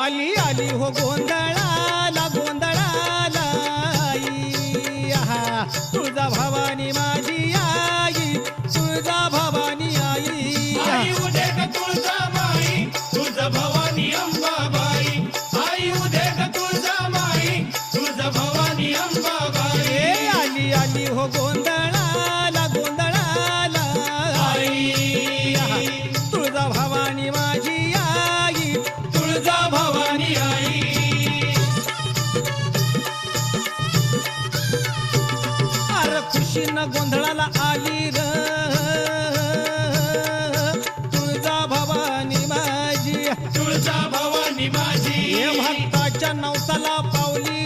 आली आली हो गोंधळाला गोंधळाला आई आहा तुळजा भवानी माझी आई तुळजा भवानी आई आई उदे ग तुळजाबाई तुळजा भवानी अंबाबाई आई उदे ग तुळजाबाई तुळजा भवानी अंबाबाई ए आली आली हो गोंधळाला गोंधळाला आई आहा तुळजा भवानी माझी आई तुळजा भवानी आई अरे खुशीनं गोंधळाला आली र तुळजा भवानी माझी तुळजा भवानी माझी हे भक्ताच्या नवसाला पावली